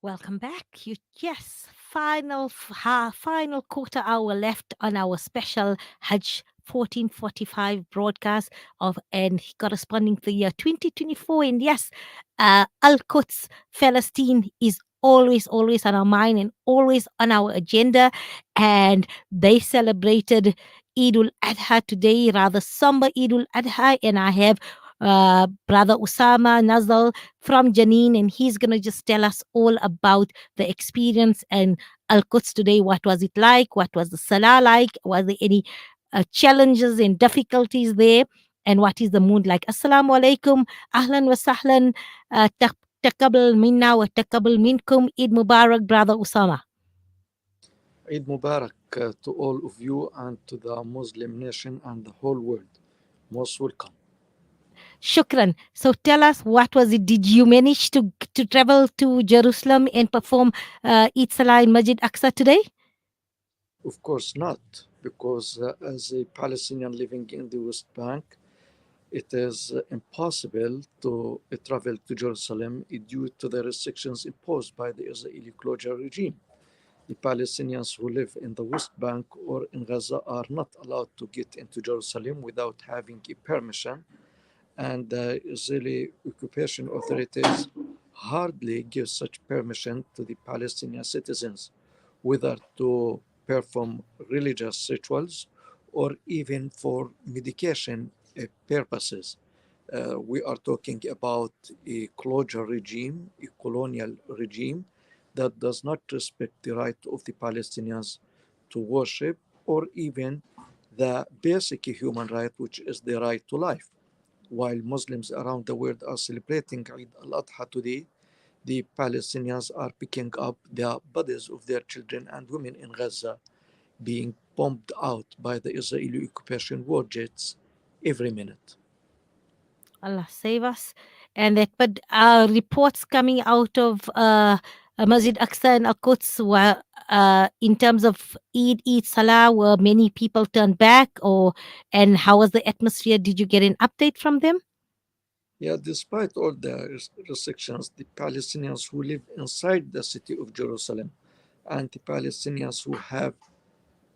Welcome back. Yes, final quarter hour left on our special Hajj 1445 broadcast of and corresponding to the year 2024. And yes, Al-Quds, Palestine is always on our mind and always on our agenda. And they celebrated Eid al-Adha today, rather somber Eid al-Adha. And I have Brother Usama Nazal from Janine, and he's going to just tell us all about the experience and Al Quds today. What was it like? What was the Salah like? Was there any challenges and difficulties there? And what is the mood like? Assalamu alaikum, ahlan wa sahlan, taqabbal minna wa taqabbal minkum. Eid Mubarak, Brother Usama. Eid Mubarak to all of you and to the Muslim nation and the whole world. Most welcome. Shukran. So tell us, what was it? Did you manage to travel to Jerusalem and perform Eid Salah in Masjid Aqsa today? Of course not, because as a Palestinian living in the West Bank, it is impossible to travel to Jerusalem due to the restrictions imposed by the Israeli closure regime. The Palestinians who live in the West Bank or in Gaza are not allowed to get into Jerusalem without having a permission, and the Israeli occupation authorities hardly give such permission to the Palestinian citizens, whether to perform religious rituals or even for medication purposes. We are talking about a closure regime, a colonial regime that does not respect the right of the Palestinians to worship or even the basic human right, which is the right to life. While Muslims around the world are celebrating Eid al-Adha today, the Palestinians are picking up the bodies of their children and women in Gaza being bombed out by the Israeli occupation war jets every minute. Allah save us. And that, but reports coming out of Masjid Aqsa and Al Quds were in terms of Eid Salah, were many people turned back, or and how was the atmosphere? Did you get an update from them? Yeah, despite all the restrictions, the Palestinians who live inside the city of Jerusalem and the Palestinians who have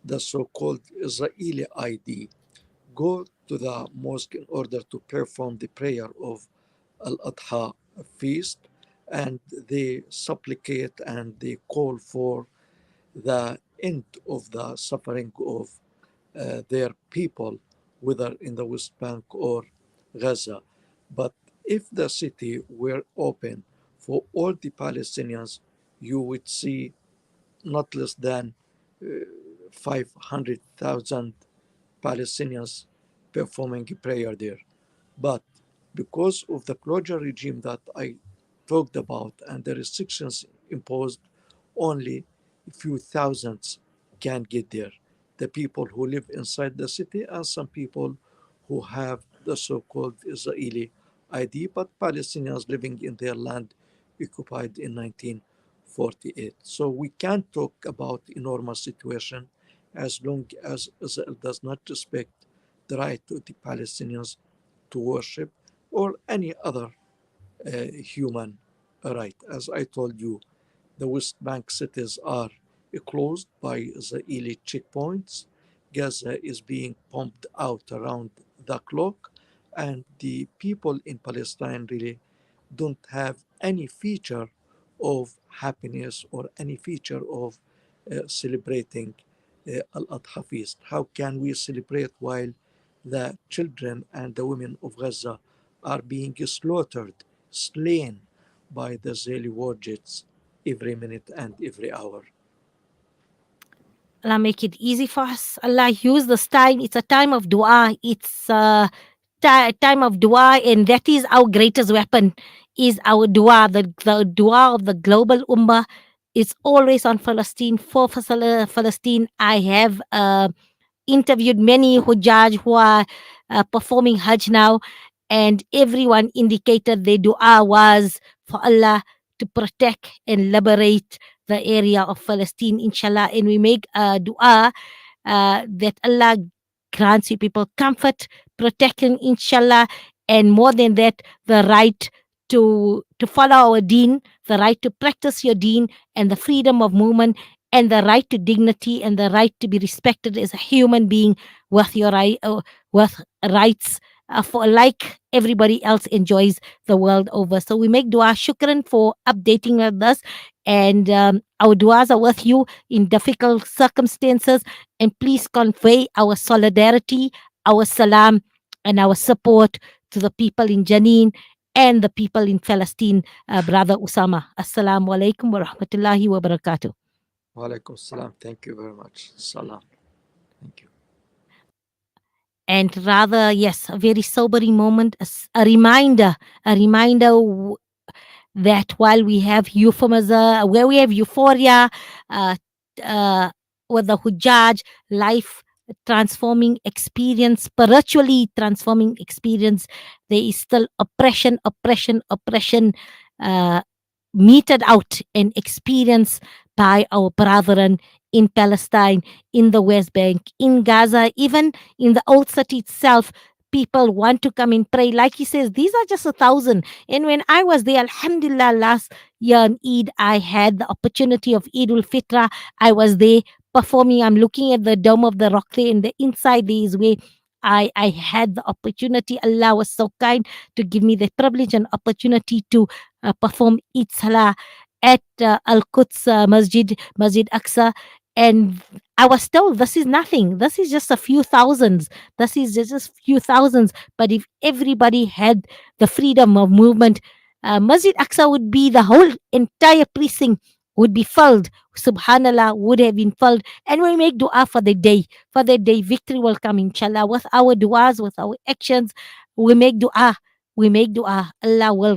the so called Israeli ID go to the mosque in order to perform the prayer of al-Adha feast, and they supplicate and they call for the end of the suffering of their people, whether in the West Bank or Gaza. But if the city were open for all the Palestinians, you would see not less than 500,000 Palestinians performing prayer there. But because of the closure regime that I talked about and the restrictions imposed, only a few thousands can get there. The people who live inside the city and some people who have the so called Israeli ID, but Palestinians living in their land occupied in 1948. So we can't talk about a normal situation as long as Israel does not respect the right of the Palestinians to worship or any other human right. As I told you, the West Bank cities are closed by Israeli checkpoints. Gaza is being pumped out around the clock, and the people in Palestine really don't have any feature of happiness or any feature of celebrating Al-Adha feast. How can we celebrate while the children and the women of Gaza are being slaughtered, slain by the Israeli war jets every minute and every hour? Allah make it easy for us. Allah use this time. It's a time of dua. It's time of dua, and that is our greatest weapon. Is our dua. The dua of the global ummah is always on Palestine for Palestine. I have interviewed many Hujjaj who are performing Hajj now, and everyone indicated their dua was for Allah to protect and liberate the area of Palestine, inshallah. And we make a dua that Allah grants you people comfort, protection, inshallah, and more than that, the right to follow our deen, the right to practice your deen, and the freedom of movement, and the right to dignity, and the right to be respected as a human being with your right, with rights for like everybody else enjoys the world over. So we make dua. Shukran for updating us, and our duas are with you in difficult circumstances. And please convey our solidarity, our salam, and our support to the people in Janine and the people in Palestine, Brother Usama. Assalamu alaikum wa rahmatullahi wa barakatuh. Walaikum salam. Thank you very much. Salam. Thank you. And rather, yes, a very sobering moment, a reminder that while we have euphemism, where we have euphoria, uh, uh, with the Hujjaj, life transforming experience, spiritually transforming experience, there is still oppression, uh, meted out and experienced by our brethren in Palestine, in the West Bank, in Gaza, even in the old city itself. People want to come and pray. Like he says, these are just 1,000. And when I was there, Alhamdulillah, last year on Eid, I had the opportunity of Eid ul Fitra. I was there performing. I'm looking at the Dome of the Rock there, and the inside there is where I had the opportunity. Allah was so kind to give me the privilege and opportunity to perform Eid Salah at Al-Quds Masjid Aqsa. And I was told this is nothing. This is just a few thousands. This is just few thousands. But if everybody had the freedom of movement, Masjid Aqsa would be the whole entire precinct would be filled. Subhanallah would have been filled. And we make dua for the day. For the day, victory will come, inshallah. With our duas, with our actions, we make dua. We make dua. Allah will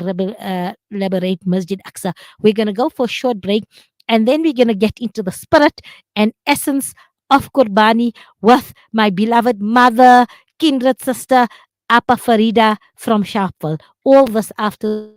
liberate Masjid Aqsa. We're going to go for a short break, and then we're going to get into the spirit and essence of Qurbani with my beloved mother, kindred sister, Apa Farida from Sharpeville. All this after